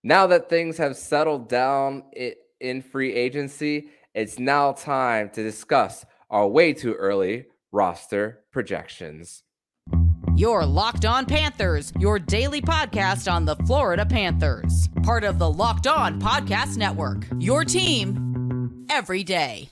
Now that things have settled down in free agency, it's now time to discuss our way too early roster projections. You're Locked On Panthers, your daily podcast on the Florida Panthers. Part of the Locked On Podcast Network, your team every day.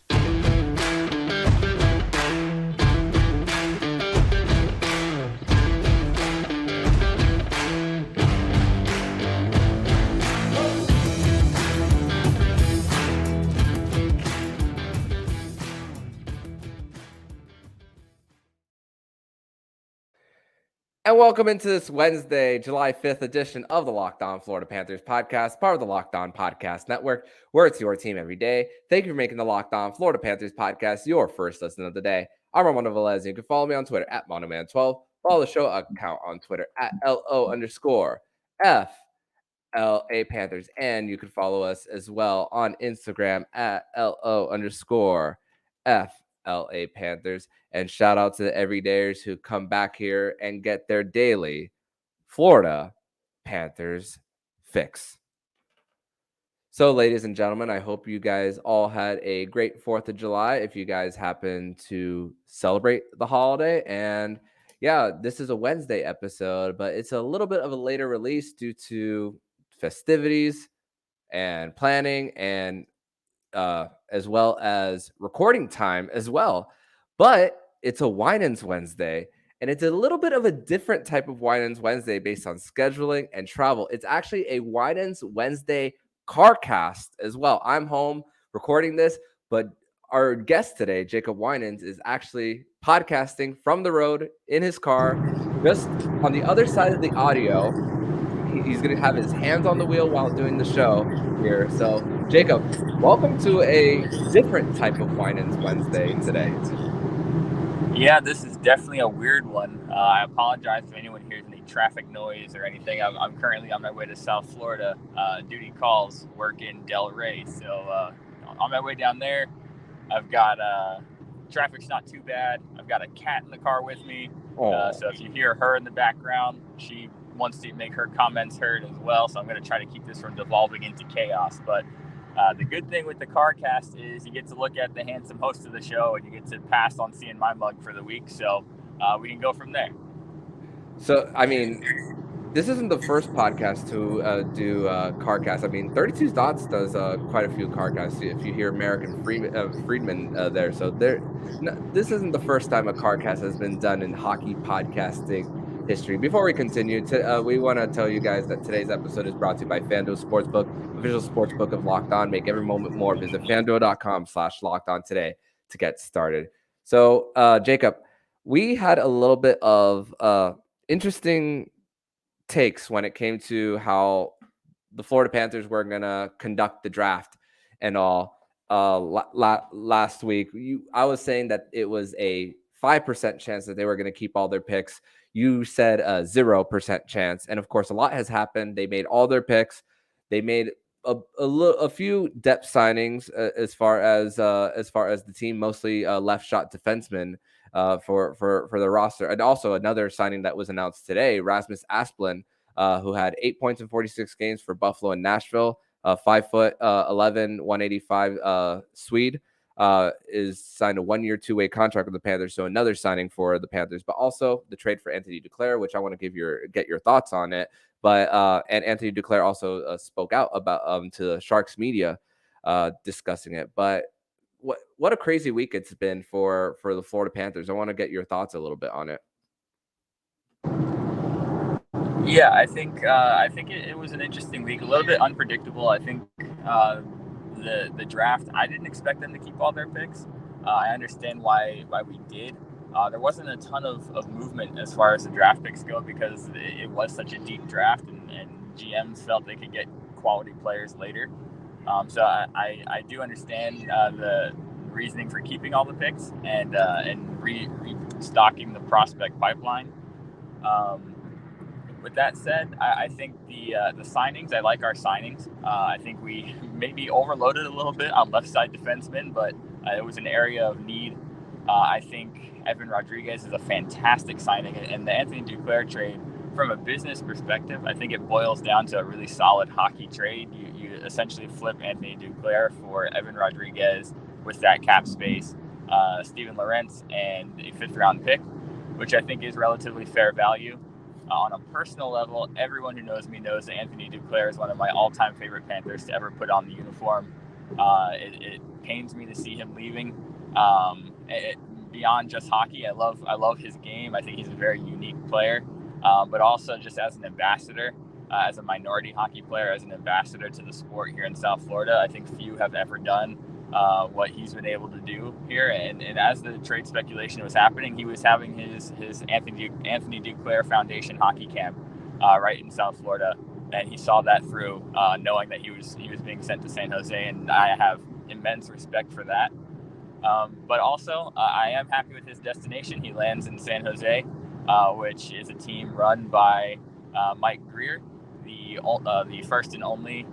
And welcome into this Wednesday, July 5th edition of the Locked On Florida Panthers podcast, part of the Locked On Podcast Network, where it's your team every day. Thank you for making the Locked On Florida Panthers podcast your first listen of the day. I'm Armando Velez. You can follow me on Twitter at MonoMan12. Follow the show account on Twitter at LO_FLA Panthers. And you can follow us as well on Instagram at LO_FLA Panthers. And shout out to the everydayers who come back here and get their daily Florida Panthers fix. So, ladies and gentlemen, I hope you guys all had a great 4th of July if you guys happen to celebrate the holiday. And yeah, this is a Wednesday episode, but it's a little bit of a later release due to festivities and planning and as well as recording time as well. But it's a Winans Wednesday, and it's a little bit of a different type of Winans Wednesday based on scheduling and travel. It's actually a Winans Wednesday car cast as well. I'm home recording this, but our guest today, Jacob Winans, is actually podcasting from the road in his car, just on the other side of the audio. He's going to have his hands on the wheel while doing the show here. So, Jacob, welcome to a different type of Winans Wednesday today. Yeah, this is definitely a weird one. I apologize if anyone hears any traffic noise or anything. I'm currently on my way to South Florida. Duty calls, work in Delray. So on my way down there, I've got traffic's not too bad. I've got a cat in the car with me. So if you hear her in the background, she wants to make her comments heard as well. So I'm going to try to keep this from devolving into chaos. But the good thing with the CarCast is you get to look at the handsome host of the show and you get to pass on seeing my mug for the week. So we can go from there. So, I mean, this isn't the first podcast to do CarCast. I mean, 32 Dots does quite a few CarCasts. If you hear American Friedman there. So this isn't the first time a CarCast has been done in hockey podcasting history. Before we continue, we want to tell you guys that today's episode is brought to you by FanDuel Sportsbook, official sportsbook of Locked On. Make every moment more. Visit FanDuel.com/LockedOn today to get started. So, Jacob, we had a little bit of interesting takes when it came to how the Florida Panthers were going to conduct the draft and all. Last week, I was saying that it was a 5% chance that they were going to keep all their picks. You said a 0% chance. And of course, a lot has happened. They made all their picks. They made a few depth signings as far as the team, mostly left shot defensemen for the roster. And also another signing that was announced today, Rasmus Asplund, who had 8 points in 46 games for Buffalo and Nashville, 5'11", 185 Swede. Is signed a 1-year, 2-way contract with the Panthers. So another signing for the Panthers, but also the trade for Anthony Duclair, which I want to get your thoughts on it. But and Anthony Duclair also spoke out about to the Sharks media discussing it. But what a crazy week it's been for the Florida Panthers. I want to get your thoughts a little bit on it. Yeah, I think it was an interesting week, a little bit unpredictable. I think the draft, I didn't expect them to keep all their picks. I understand why we did. There wasn't a ton of movement as far as the draft picks go because it was such a deep draft, and GMs felt they could get quality players later. So I do understand the reasoning for keeping all the picks and restocking the prospect pipeline. With that said, I think the signings, I like our signings. I think we maybe overloaded a little bit on left side defensemen, but it was an area of need. I think Evan Rodriguez is a fantastic signing, and the Anthony Duclair trade from a business perspective, I think it boils down to a really solid hockey trade. You essentially flip Anthony Duclair for Evan Rodriguez with that cap space, Steven Lorentz, and a 5th-round pick, which I think is relatively fair value. On a personal level, everyone who knows me knows that Anthony Duclair is one of my all-time favorite Panthers to ever put on the uniform. It pains me to see him leaving. Beyond just hockey, I love his game. I think he's a very unique player, but also just as an ambassador, as a minority hockey player, as an ambassador to the sport here in South Florida. I think few have ever done what he's been able to do here. And as the trade speculation was happening, he was having his Anthony Duclair Foundation hockey camp right in South Florida, and he saw that through, knowing that he was being sent to San Jose, and I have immense respect for that. But also, I am happy with his destination. He lands in San Jose, which is a team run by Mike Grier, the first and only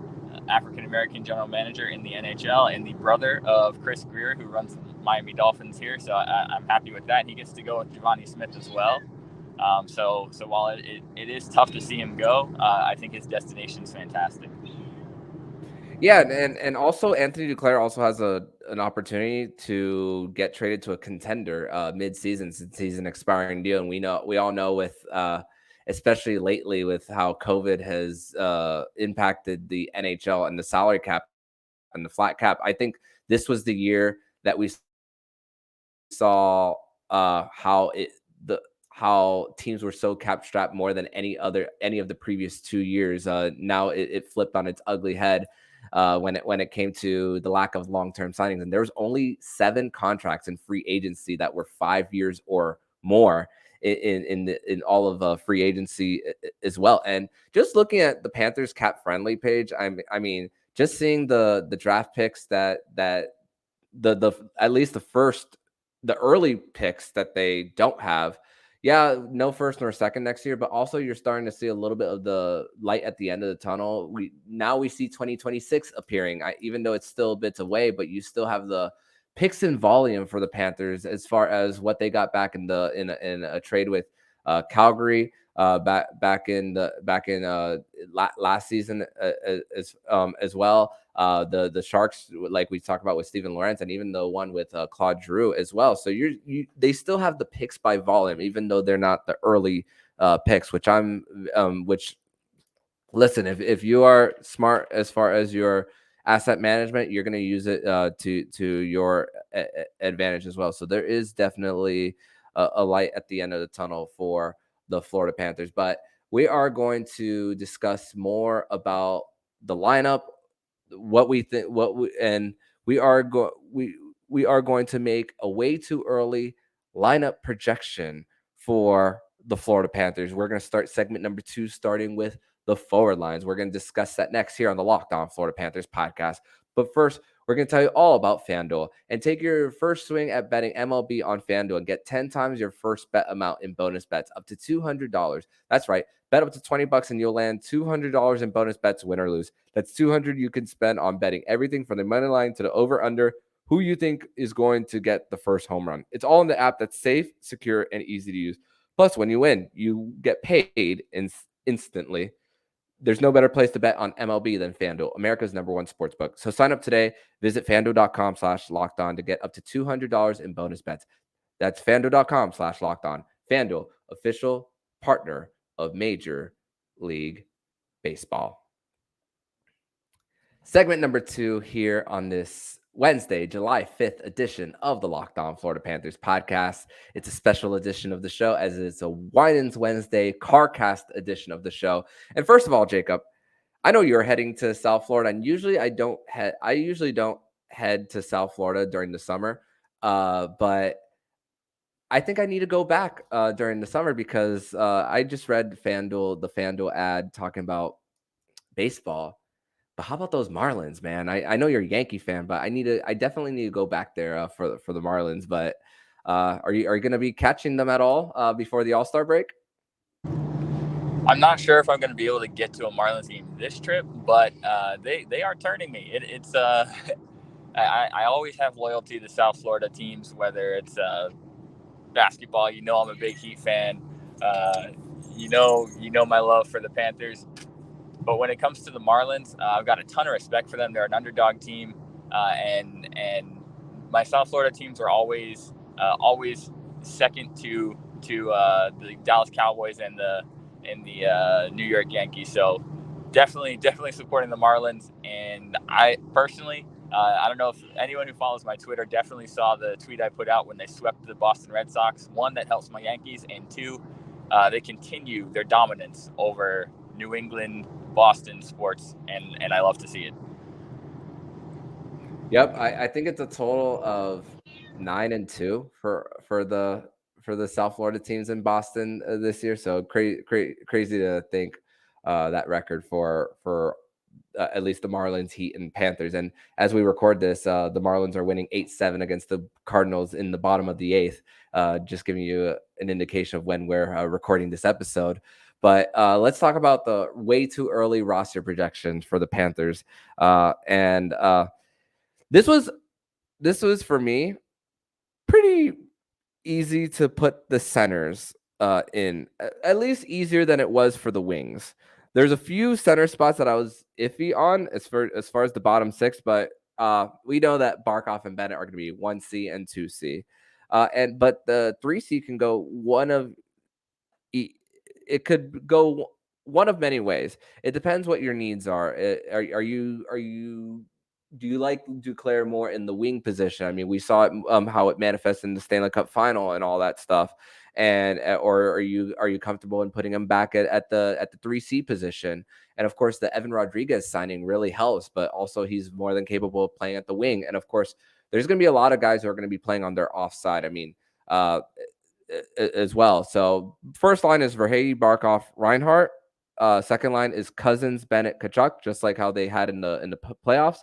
African-American general manager in the NHL, and the brother of Chris Grier, who runs the Miami Dolphins here. So I'm happy with that. He gets to go with Giovanni Smith as well. So while it is tough to see him go, I think his destination is fantastic. Yeah, and also Anthony Duclair also has an opportunity to get traded to a contender mid-season, since he's an expiring deal, and we all know with especially lately with how COVID has impacted the NHL and the salary cap and the flat cap. I think this was the year that we saw how teams were so cap strapped more than any of the previous 2 years. Now it flipped on its ugly head when it came to the lack of long-term signings, and there was only 7 contracts in free agency that were 5 years or more in all of free agency as well. And just looking at the Panthers cap friendly page, I mean, just seeing the draft picks that the at least the early picks that they don't have. Yeah, no first nor second next year, but also you're starting to see a little bit of the light at the end of the tunnel. We see 2026 appearing, even though it's still a bit away, but you still have the picks in volume for the Panthers as far as what they got back in a trade with Calgary back in last season as well. The Sharks, like we talked about with Steven Lorentz, and even the one with Claude Giroux as well. So they still have the picks by volume, even though they're not the early picks. Listen, if you are smart as far as your asset management, you're going to use it to your advantage as well. So there is definitely a light at the end of the tunnel for the Florida Panthers. But we are going to discuss more about the lineup, what we think, we are going to make a way too early lineup projection for the Florida Panthers. We're going to start segment number 2, starting with the forward lines. We're going to discuss that next here on the Locked On Florida Panthers podcast. But first, we're going to tell you all about FanDuel, and take your first swing at betting MLB on FanDuel and get 10 times your first bet amount in bonus bets up to $200. That's right. Bet up to $20 and you'll land $200 in bonus bets, win or lose. That's $200 you can spend on betting everything from the money line to the over/under, who you think is going to get the first home run. It's all in the app that's safe, secure, and easy to use. Plus, when you win, you get paid instantly. There's no better place to bet on MLB than FanDuel, America's #1 sportsbook. So sign up today. Visit FanDuel.com/lockedon to get up to $200 in bonus bets. That's FanDuel.com/lockedon. FanDuel, official partner of Major League Baseball. Segment number 2 here on this Wednesday, July 5th edition of the Locked On Florida Panthers podcast. It's a special edition of the show, as it's a Winans Wednesday CarCast edition of the show. And first of all, Jacob, I know you're heading to South Florida, and usually I usually don't head to South Florida during the summer, but I think I need to go back during the summer because I just read the FanDuel ad talking about baseball. But how about those Marlins, man? I know you're a Yankee fan, but I definitely need to go back there for the Marlins. But are you going to be catching them at all before the All-Star break? I'm not sure if I'm going to be able to get to a Marlins game this trip, but they are turning me. It's I always have loyalty to South Florida teams, whether it's basketball. You know, I'm a big Heat fan. my love for the Panthers. But when it comes to the Marlins, I've got a ton of respect for them. They're an underdog team, and my South Florida teams are always second to the Dallas Cowboys and the New York Yankees. So definitely supporting the Marlins. And I personally, I don't know if anyone who follows my Twitter definitely saw the tweet I put out when they swept the Boston Red Sox. One, that helps my Yankees, and two, they continue their dominance over New England, Boston sports, and I love to see it. Yep, I think it's a total of 9-2 for the South Florida teams in Boston this year. So crazy to think that record for at least the Marlins, Heat, and Panthers. And as we record this, the Marlins are winning 8-7 against the Cardinals in the bottom of the eighth. Just giving you an indication of when we're recording this episode. But let's talk about the way too early roster projections for the Panthers. And this was for me pretty easy to put the centers in, at least easier than it was for the wings. There's a few center spots that I was iffy on as far as the bottom six, but we know that Barkov and Bennett are going to be 1C and 2C. But the 3C can go it could go one of many ways. It depends what your needs are. Do you like Duclair more in the wing position? I mean, we saw it, how it manifests in the Stanley Cup final and all that stuff. And or are you comfortable in putting him back at the 3C position? And of course, the Evan Rodriguez signing really helps, but also he's more than capable of playing at the wing. And of course, there's going to be a lot of guys who are going to be playing on their offside. I mean, as well. So first line is Verhey, Barkov, Reinhart. Second line is Cousins, Bennett, Kachuk, just like how they had in the playoffs.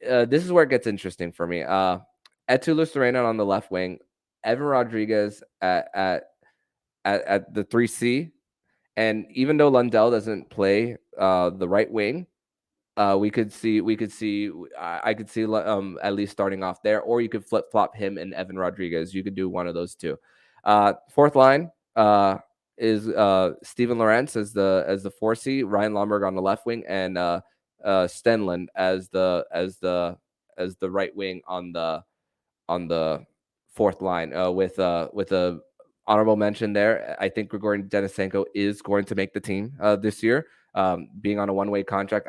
This is where it gets interesting for me. Etu Serena on the left wing, Evan Rodriguez at the 3C, and even though Lundell doesn't play the right wing, I could see at least starting off there, or you could flip flop him and Evan Rodriguez. You could do one of those two. Fourth line is Steven Lorentz as the 4C, Ryan Lomberg on the left wing, and Stenlund as the right wing on the fourth line. With a honorable mention there, I think Grigory Denisenko is going to make the team this year. Being on a one-way contract,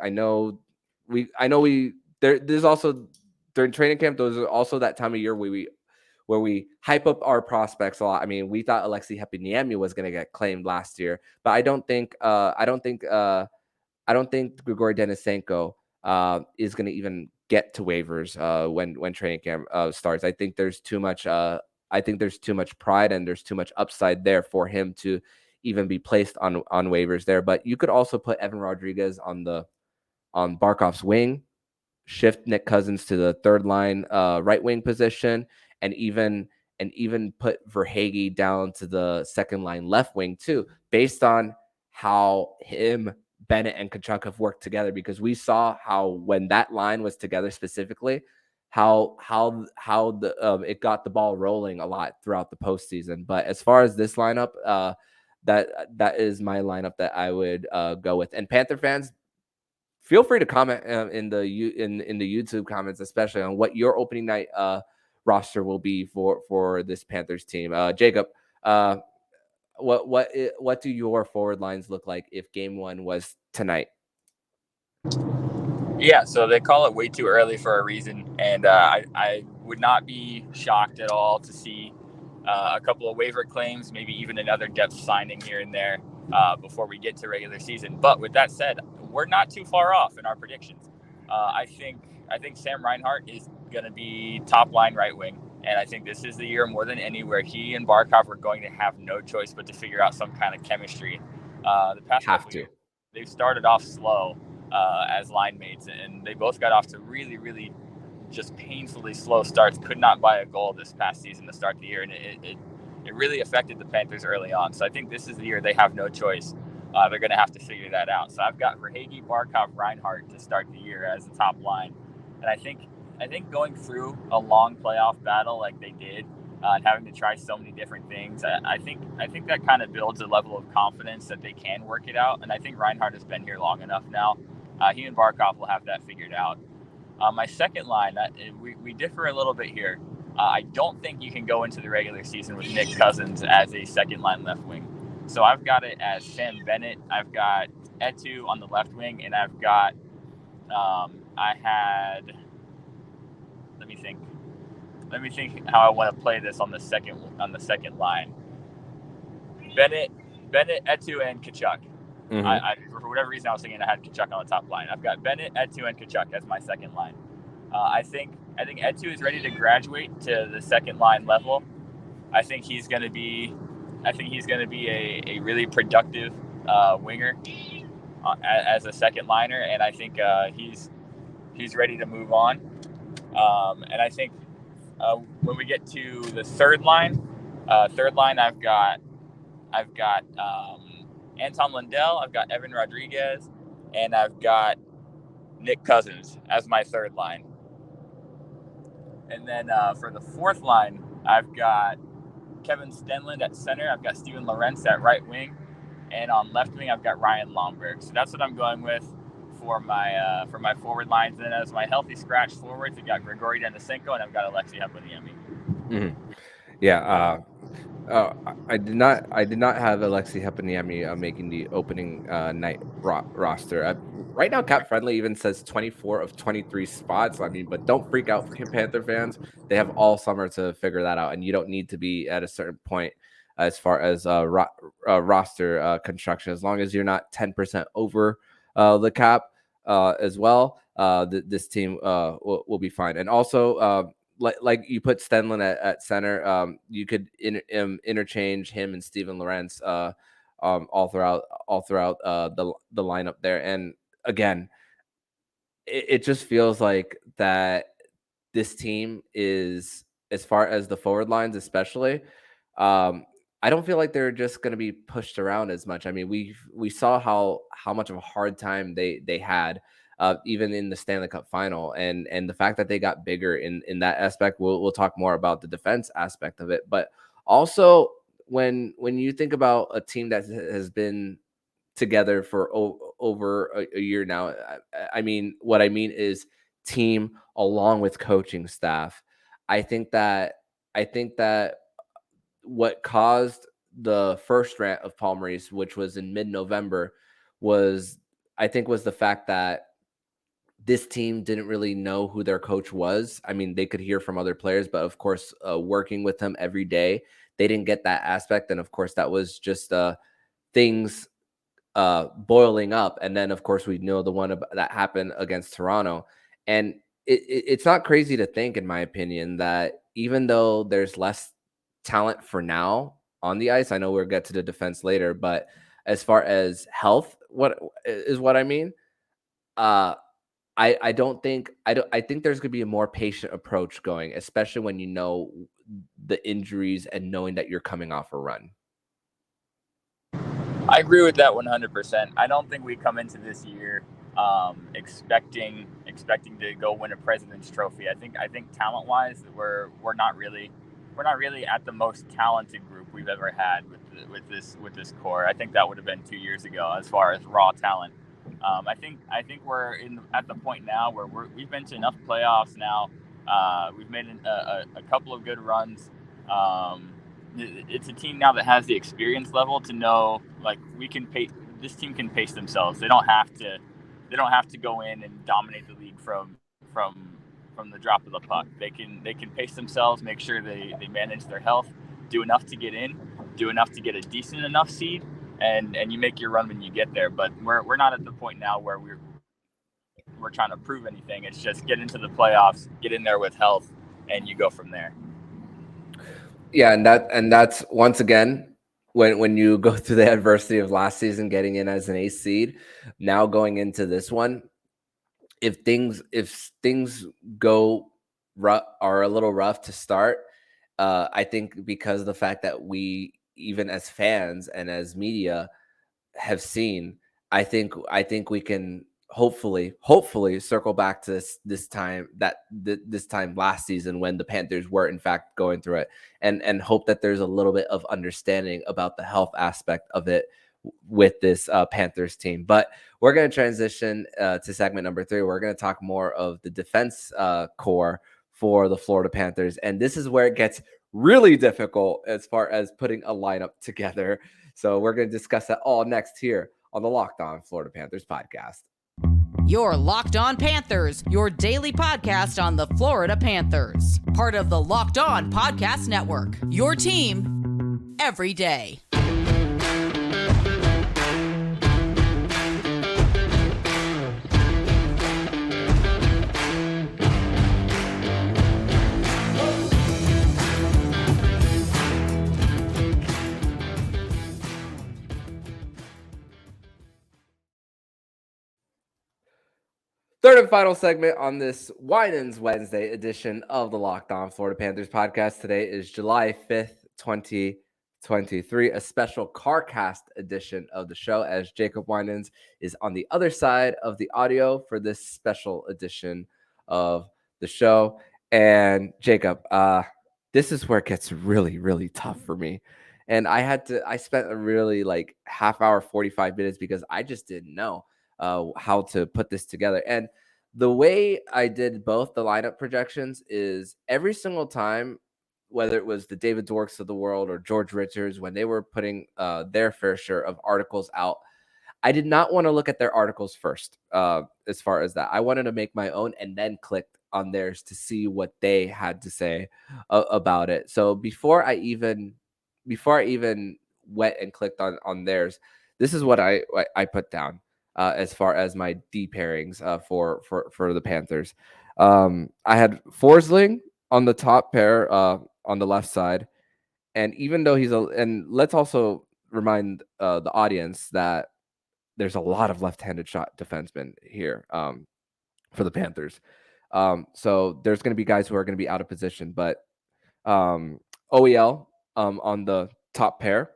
there's also during training camp. Those are also that time of year where we hype up our prospects a lot. I mean, we thought Alexei Hepiniemi was going to get claimed last year, but I don't think Grigory Denisenko is going to even get to waivers when training camp starts. I think there's too much. I think there's too much pride and there's too much upside there for him to even be placed on waivers there. But you could also put Evan Rodriguez on Barkov's wing, shift Nick Cousins to the third line right wing position, and even put Verhage down to the second line left wing too, based on how him, Bennett, and Kachuk have worked together. Because we saw how when that line was together specifically, how it got the ball rolling a lot throughout the postseason. But as far as this lineup, that is my lineup that I would go with. And Panther fans, feel free to comment in the YouTube comments, especially on what your opening night roster will be for this Panthers team. Jacob, what do your forward lines look like if game one was tonight? Yeah, so they call it way too early for a reason, and I would not be shocked at all to see a couple of waiver claims, maybe even another depth signing here and there before we get to regular season. But with that said, we're not too far off in our predictions. I think Sam Reinhart is going to be top line right wing, and I think this is the year more than any where he and Barkov are going to have no choice but to figure out some kind of chemistry. The past couple years, they've started off slow as line mates, and they both got off to really, really just painfully slow starts. Could not buy a goal this past season to start the year, and it really affected the Panthers early on. So I think this is the year they have no choice. They're going to have to figure that out. So I've got Verhage, Barkov, Reinhart to start the year as the top line, and I think going through a long playoff battle like they did, and having to try so many different things. I think that kind of builds a level of confidence that they can work it out. And I think Reinhardt has been here long enough now. He and Barkov will have that figured out. My second line, we differ a little bit here. I don't think you can go into the regular season with Nick Cousins as a second line left wing. So I've got it as Sam Bennett. I've got Etu on the left wing, and I've got I had. Let me think. Let me think how I want to play this on the second line. Bennett, Etu, and Kachuk. Mm-hmm. For whatever reason, I was thinking I had Kachuk on the top line. I've got Bennett, Etu, and Kachuk as my second line. I think Etu is ready to graduate to the second line level. I think he's going to be a really productive winger as a second liner, and I think he's ready to move on. And I think when we get to the third line, I've got Anton Lundell, I've got Evan Rodriguez, and I've got Nick Cousins as my third line. And then for the fourth line, I've got Kevin Stenlund at center. I've got Steven Lorentz at right wing. And on left wing, I've got Ryan Lomberg. So that's what I'm going with for my forward lines. And then as my healthy scratch forwards, I've got Grigory Denisenko, and I've got Alexei Heponiemi. Mm-hmm. Yeah. I did not have Alexei Heponiemi making the opening night roster. Right now, Cap Friendly even says 24 of 23 spots. I mean, but don't freak out, Panther fans. They have all summer to figure that out, and you don't need to be at a certain point as far as roster construction. As long as you're not 10% over the cap as well, this team will be fine. And also, like you put Stenlund at center, you could interchange him and Steven Lorentz all throughout the lineup there. And again, it just feels like that this team is, as far as the forward lines especially, I don't feel like they're just going to be pushed around as much. I mean, we saw how much of a hard time they had even in the Stanley Cup final, and the fact that they got bigger in that aspect. We'll talk more about the defense aspect of it, but also when you think about a team that has been together for over a year now, I mean, what I mean is team along with coaching staff. I think that what caused the first rant of Paul Maurice, which was in mid-November, was the fact that this team didn't really know who their coach was. I mean, they could hear from other players, but of course, working with him every day, they didn't get that aspect. And of course, that was just things boiling up. And then, of course, we know the one that happened against Toronto. And it's not crazy to think, in my opinion, that even though there's less talent for now on the ice, I know we'll get to the defense later, but as far as health, what I mean, I don't think I think there's going to be a more patient approach going, especially when you know the injuries and knowing that you're coming off a run. I agree with that 100%. I don't think we come into this year expecting to go win a President's Trophy. I think talent wise, we're not really at the most talented group we've ever had with this core. I think that would have been 2 years ago as far as raw talent. I think we're at the point now where we've been to enough playoffs now. We've made a couple of good runs. It's a team now that has the experience level to know, like, this team can pace themselves. They don't have to go in and dominate the league from the drop of the puck. They can pace themselves, make sure they manage their health, do enough to get in, do enough to get a decent enough seed, and you make your run when you get there. But we're not at the point now where we're trying to prove anything. It's just get into the playoffs, get in there with health, and you go from there. Yeah, and that's once again when you go through the adversity of last season, getting in as an eighth seed, now going into this one, if things go are a little rough to start, I think because of the fact that we, even as fans and as media, have seen, I think we can hopefully circle back to this time this time last season when the Panthers were in fact going through it, and hope that there's a little bit of understanding about the health aspect of it with this Panthers team. But we're going to transition to segment number 3. We're going to talk more of the defense core for the Florida Panthers, and this is where it gets really difficult as far as putting a lineup together. So we're going to discuss that all next here on the Locked On Florida Panthers podcast. Your Locked On Panthers, your daily podcast on the Florida Panthers. Part of the Locked On Podcast Network. Your team every day. Third and final segment on this Winans Wednesday edition of the Locked On Florida Panthers podcast. Today is July 5th, 2023, a special CarCast edition of the show, as Jacob Winans is on the other side of the audio for this special edition of the show. And Jacob, this is where it gets really, really tough for me. And I spent a really half hour, 45 minutes, because I just didn't know how to put this together. And the way I did both the lineup projections is every single time, whether it was the David Dworks of the world or George Richards, when they were putting their fair share of articles out, I did not want to look at their articles first. As far as that, I wanted to make my own and then clicked on theirs to see what they had to say about it. So before I even went and clicked on theirs, this is what I put down. As far as my D pairings for the Panthers. I had Forsling on the top pair on the left side. And even though and let's also remind the audience that there's a lot of left-handed shot defensemen here for the Panthers. So there's going to be guys who are going to be out of position. But OEL on the top pair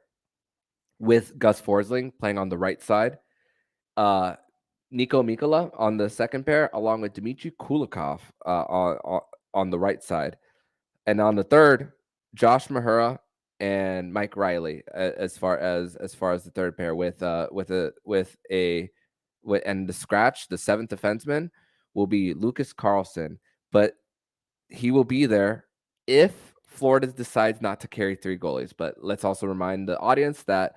with Gus Forsling playing on the right side. Nico Mikkola on the second pair, along with Dmitry Kulikov on the right side, and on the third, Josh Mahura and Mike Riley as far as the third pair and the scratch, the seventh defenseman will be Lucas Carlson, but he will be there if Florida decides not to carry 3 goalies. But let's also remind the audience that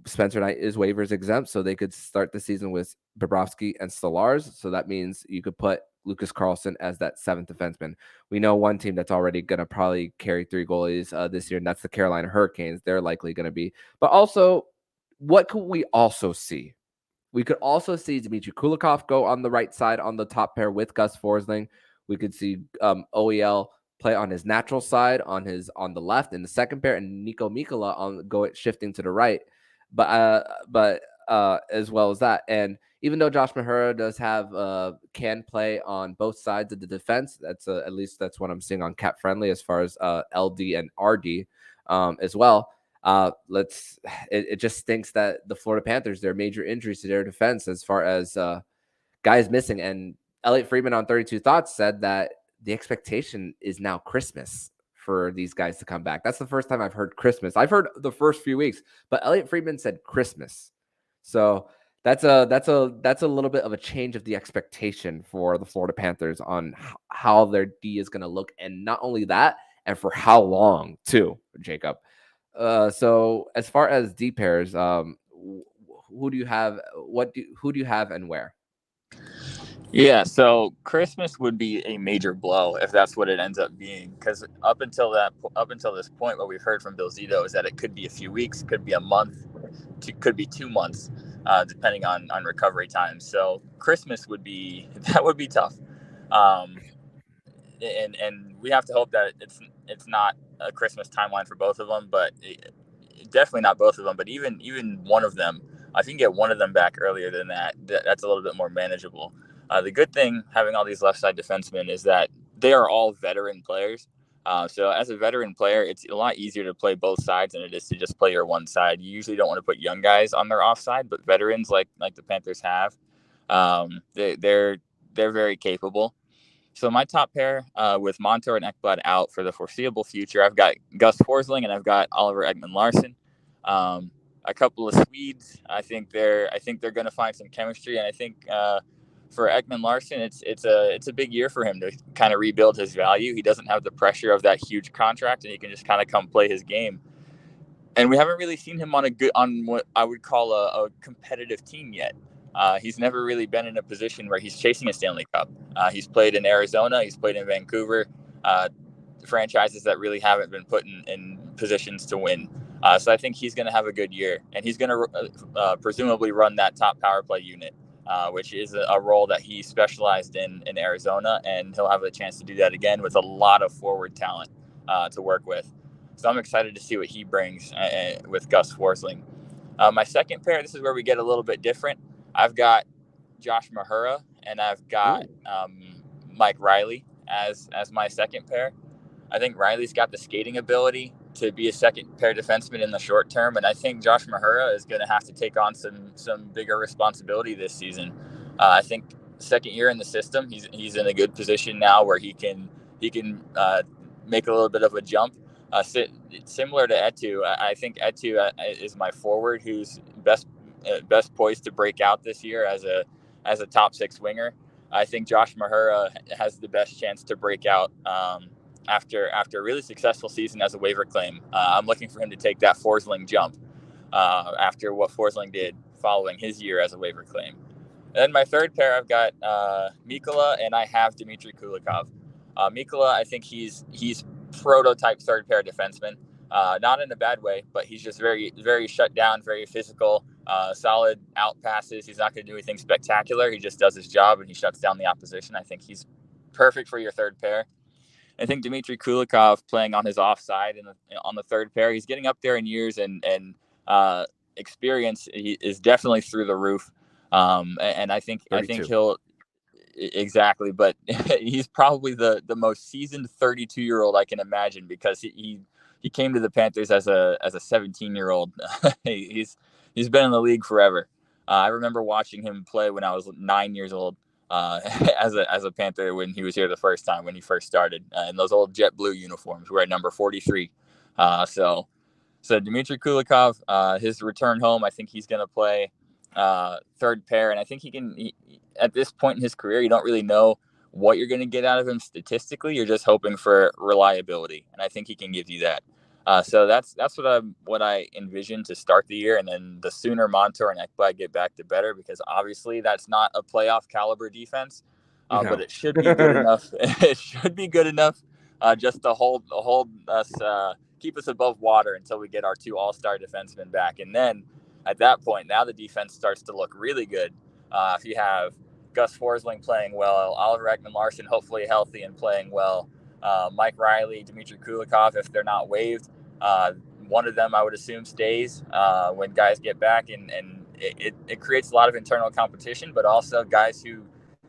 Spencer Knight is waivers exempt, so they could start the season with Bobrovsky and Stolarz. So that means you could put Lucas Carlson as that 7th defenseman. We know one team that's already going to probably carry 3 goalies this year, and that's the Carolina Hurricanes. They're likely going to be. But also, what could we also see? We could also see Dmitry Kulikov go on the right side on the top pair with Gus Forsling. We could see OEL play on his natural side on the left in the second pair, and Nico Mikkola shifting to the right. But as well as that, and even though Josh Mahura does have can play on both sides of the defense, that's at least that's what I'm seeing on Cap Friendly as far as LD and RD as well. It just stinks that the Florida Panthers, there are major injuries to their defense as far as guys missing. And Elliot Friedman on 32 Thoughts said that the expectation is now Christmas for these guys to come back. That's the first time I've heard Christmas. I've heard the first few weeks, but Elliot Friedman said Christmas. So that's a little bit of a change of the expectation for the Florida Panthers on how their D is going to look, and not only that, and for how long too, Jacob. So as far as D pairs, who do you have? Who do you have and where? Yeah, so Christmas would be a major blow if that's what it ends up being, because up until this point, what we've heard from Bill Zito is that it could be a few weeks, could be a month, could be 2 months, depending on recovery time. So Christmas would be tough, and we have to hope that it's not a Christmas timeline for both of them, but definitely not both of them. But even one of them, I think get one of them back earlier than that. That's a little bit more manageable. The good thing having all these left side defensemen is that they are all veteran players. So as a veteran player, it's a lot easier to play both sides than it is to just play your one side. You usually don't want to put young guys on their offside, but veterans like the Panthers have, They're very capable. So my top pair, with Montour and Ekblad out for the foreseeable future, I've got Gus Forsling and I've got Oliver Ekman-Larsson. A couple of Swedes. I think they're going to find some chemistry, and I think for Ekman-Larsson, it's a big year for him to kind of rebuild his value. He doesn't have the pressure of that huge contract, and he can just kind of come play his game. And we haven't really seen him on what I would call a competitive team yet. He's never really been in a position where he's chasing a Stanley Cup. He's played in Arizona. He's played in Vancouver, franchises that really haven't been put in positions to win. So I think he's going to have a good year, and he's going to presumably run that top power play unit, which is a role that he specialized in Arizona, and he'll have a chance to do that again with a lot of forward talent to work with. So I'm excited to see what he brings with Gus Forsling. My second pair, this is where we get a little bit different. I've got Josh Mahura and I've got Mike Riley as my second pair. I think Riley's got the skating ability to be a second pair defenseman in the short term, and I think Josh Mahura is going to have to take on some bigger responsibility this season. I think second year in the system, he's in a good position now where he can make a little bit of a jump. Similar to Etu, I think Etu is my forward who's best poised to break out this year as a top six winger. I think Josh Mahura has the best chance to break out after a really successful season as a waiver claim. I'm looking for him to take that Forsling jump after what Forsling did following his year as a waiver claim. And then my third pair, I've got Mikkola and I have Dmitry Kulikov. Mikkola, I think he's prototype third pair defenseman, not in a bad way, but he's just very, very shut down, very physical, solid out passes. He's not going to do anything spectacular. He just does his job and he shuts down the opposition. I think he's perfect for your third pair. I think Dmitry Kulikov playing on his offside on the third pair, he's getting up there in years and experience. He is definitely through the roof. And I think he'll exactly, but he's probably the most seasoned 32-year-old I can imagine, because he came to the Panthers as a 17-year-old. He's been in the league forever. I remember watching him play when I was 9 years old as a Panther when he was here the first time, when he first started in those old jet blue uniforms, wearing number 43. So Dmitry Kulikov, his return home, I think he's going to play third pair, and I think he at this point in his career, you don't really know what you're going to get out of him statistically. You're just hoping for reliability, and I think he can give you that. So that's what I envision to start the year, and then the sooner Montour and Ekblad get back, the better, because obviously that's not a playoff caliber defense, but it should be good enough. It should be good enough just to hold us, keep us above water until we get our two all-star defensemen back, and then at that point, now the defense starts to look really good. If you have Gus Forsling playing well, Oliver Ekman-Larsson hopefully healthy and playing well, Mike Riley, Dmitry Kulikov, if they're not waived, one of them I would assume stays when guys get back, and it creates a lot of internal competition, but also guys who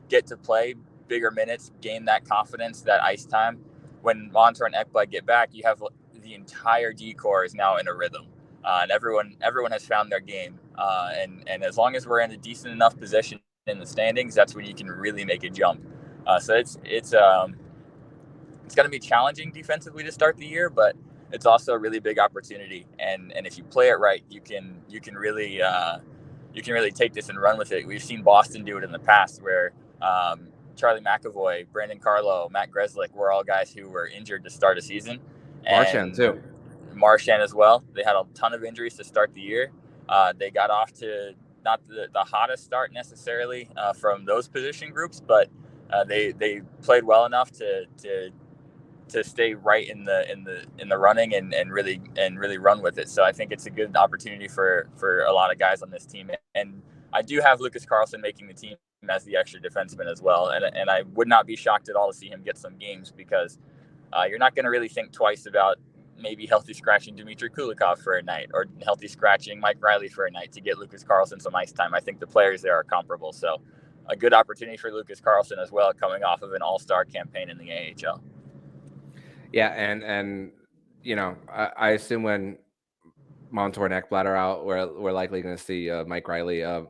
get to play bigger minutes, gain that confidence, that ice time. When Montour and Ekblad get back, you have the entire D-core is now in a rhythm. And everyone has found their game, and as long as we're in a decent enough position in the standings, that's when you can really make a jump. So it's going to be challenging defensively to start the year, but it's also a really big opportunity. And if you play it right, you can really take this and run with it. We've seen Boston do it in the past, where Charlie McAvoy, Brandon Carlo, Matt Grzelcyk were all guys who were injured to start a season. Marchand too. Marchand as well. They had a ton of injuries to start the year. They got off to not the hottest start necessarily from those position groups, but they played well enough to stay right in the running and really run with it. So I think it's a good opportunity for a lot of guys on this team. And I do have Lucas Carlsson making the team as the extra defenseman as well. And I would not be shocked at all to see him get some games, because you're not going to really think twice about maybe healthy scratching Dmitry Kulikov for a night, or healthy scratching Mike Riley for a night to get Lucas Carlsson some ice time. I think the players there are comparable. So a good opportunity for Lucas Carlsson as well, coming off of an all-star campaign in the AHL. Yeah. And I assume when Montour and Ekbladder out, we're likely going to see Mike Riley on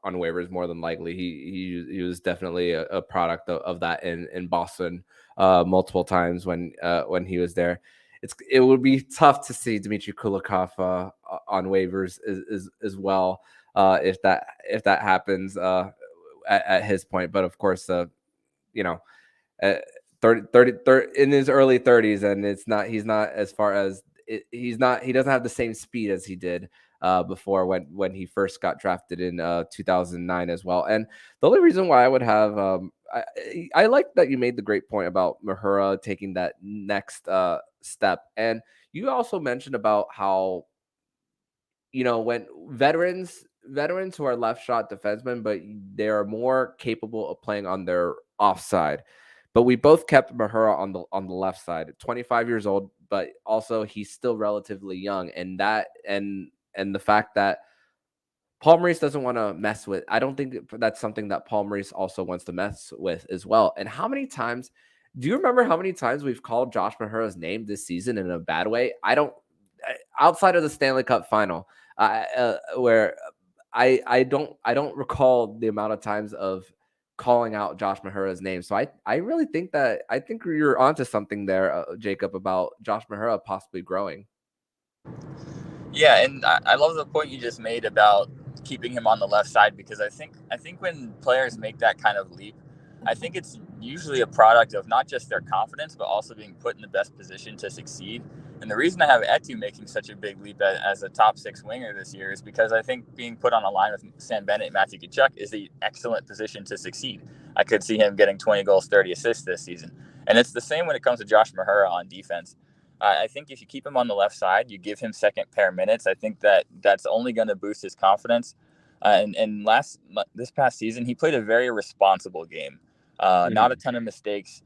waivers more than likely. He was definitely a product of that in Boston multiple times when he was there. It would be tough to see Dmitry Kulikov on waivers as well if that happens at his point. But of course, you know, at 30 in his early 30s, and he's not as far as he doesn't have the same speed as he did before when he first got drafted in 2009 as well. And the only reason why I would have I like that you made the great point about Mahura taking that next step, and you also mentioned about how when veterans who are left shot defensemen, but they are more capable of playing on their offside. But we both kept Mahura on the left side, 25 years old, but also he's still relatively young, and the fact that Paul Maurice doesn't want to mess with. I don't think that's something that Paul Maurice also wants to mess with as well. And how many times do you remember how many times we've called Josh Mahura's name this season in a bad way? I don't. Outside of the Stanley Cup final, where I don't recall the amount of times of calling out Josh Mahura's name. So I really think you're onto something there, Jacob, about Josh Mahura possibly growing. Yeah, and I love the point you just made about keeping him on the left side, because I think when players make that kind of leap, I think it's usually a product of not just their confidence, but also being put in the best position to succeed. And the reason I have Etu making such a big leap as a top six winger this year is because I think being put on a line with Sam Bennett and Matthew Tkachuk is the excellent position to succeed. I could see him getting 20 goals, 30 assists this season. And it's the same when it comes to Josh Mahura on defense. I think if you keep him on the left side, you give him second pair minutes. I think that's only going to boost his confidence. And this past season, he played a very responsible game. Not a ton of mistakes.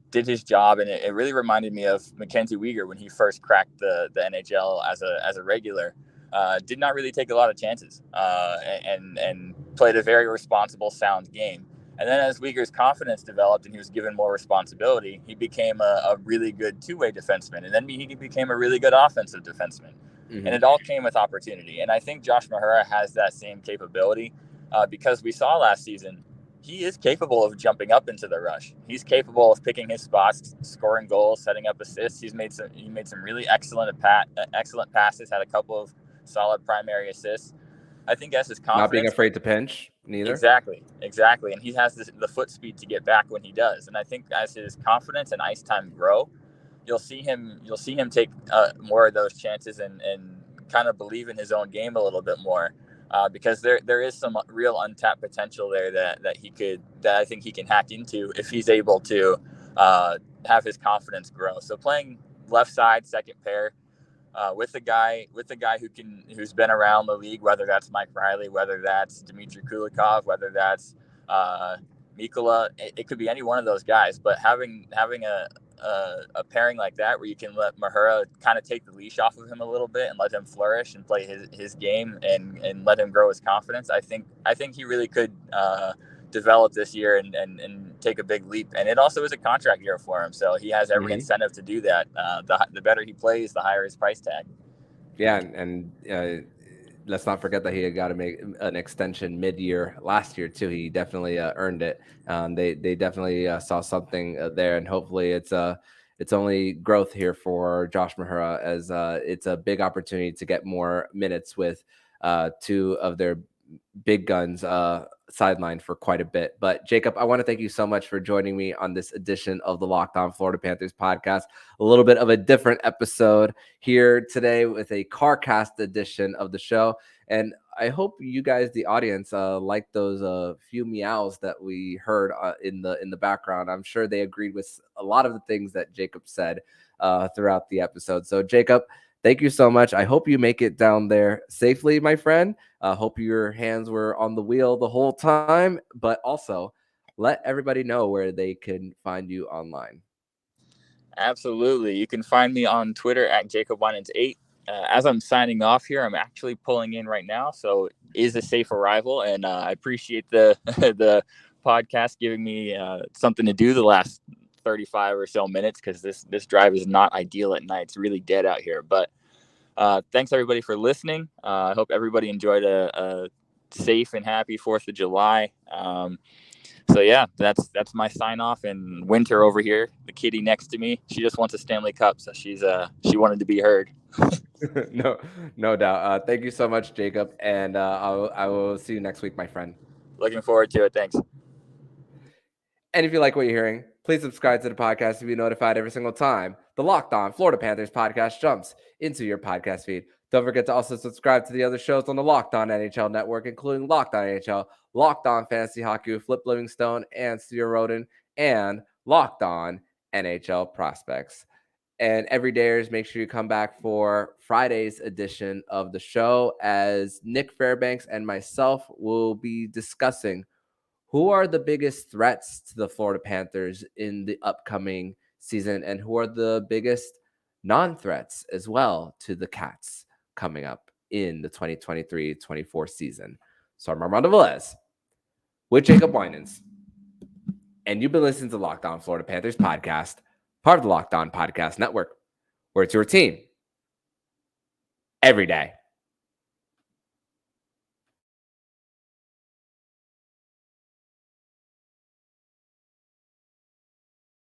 Did his job, and it really reminded me of Mackenzie Weegar when he first cracked the NHL as a regular. Did not really take a lot of chances, and played a very responsible, sound game. And then as Weegar's confidence developed and he was given more responsibility, he became a really good two-way defenseman. And then he became a really good offensive defenseman. Mm-hmm. And it all came with opportunity. And I think Josh Mahura has that same capability because we saw last season, he is capable of jumping up into the rush. He's capable of picking his spots, scoring goals, setting up assists. He made some really excellent passes, had a couple of solid primary assists. I think as his confidence, not being afraid to pinch, neither. Exactly, and he has the foot speed to get back when he does. And I think as his confidence and ice time grow, you'll see him take more of those chances and kind of believe in his own game a little bit more, because there is some real untapped potential there that I think he can hack into if he's able to have his confidence grow. So playing left side, second pair. With a guy who's been around the league, whether that's Mike Riley, whether that's Dmitry Kulikov, whether that's Mikkola, it could be any one of those guys. But having a pairing like that where you can let Mahura kind of take the leash off of him a little bit and let him flourish and play his game and let him grow his confidence, I think he really could develop this year and take a big leap. And it also is a contract year for him, so he has every incentive to do that. The better he plays, the higher his price tag. Yeah, and let's not forget that he had got to make an extension mid-year last year too. He definitely earned it. They definitely saw something there, and hopefully it's only growth here for Josh Mahura, as it's a big opportunity to get more minutes with two of their big guns sidelined for quite a bit. But Jacob, I want to thank you so much for joining me on this edition of the Locked On Florida Panthers podcast. A little bit of a different episode here today with a CarCast edition of the show. And I hope you guys, the audience, like those few meows that we heard in the background. I'm sure they agreed with a lot of the things that Jacob said throughout the episode. So Jacob, thank you so much. I hope you make it down there safely, my friend. Hope your hands were on the wheel the whole time, but also let everybody know where they can find you online. Absolutely. You can find me on Twitter at Jacob Winans 8. As I'm signing off here, I'm actually pulling in right now, so is a safe arrival, and I appreciate the the podcast giving me something to do the last 35 or so minutes, because this drive is not ideal at night. It's really dead out here, but Thanks everybody for listening. I hope everybody enjoyed a safe and happy 4th of July. So yeah, that's my sign off. And Winter over here, the kitty next to me, she just wants a Stanley Cup, so she wanted to be heard. No doubt. Thank you so much, Jacob, and I will see you next week, my friend. Looking forward to it. Thanks. And if you like what you're hearing, please subscribe to the podcast to be notified every single time the Locked On Florida Panthers podcast jumps into your podcast feed. Don't forget to also subscribe to the other shows on the Locked On NHL network, including Locked On NHL, Locked On Fantasy Hockey with Flip Livingstone and Stuart Roden, and Locked On NHL Prospects. And everydayers, make sure you come back for Friday's edition of the show, as Nick Fairbanks and myself will be discussing who are the biggest threats to the Florida Panthers in the upcoming season, and who are the biggest non-threats as well to the Cats coming up in the 2023-24 season. So I'm Armando Velez with Jacob Winans, and you've been listening to Locked On Florida Panthers podcast, part of the Locked On Podcast Network, where it's your team every day.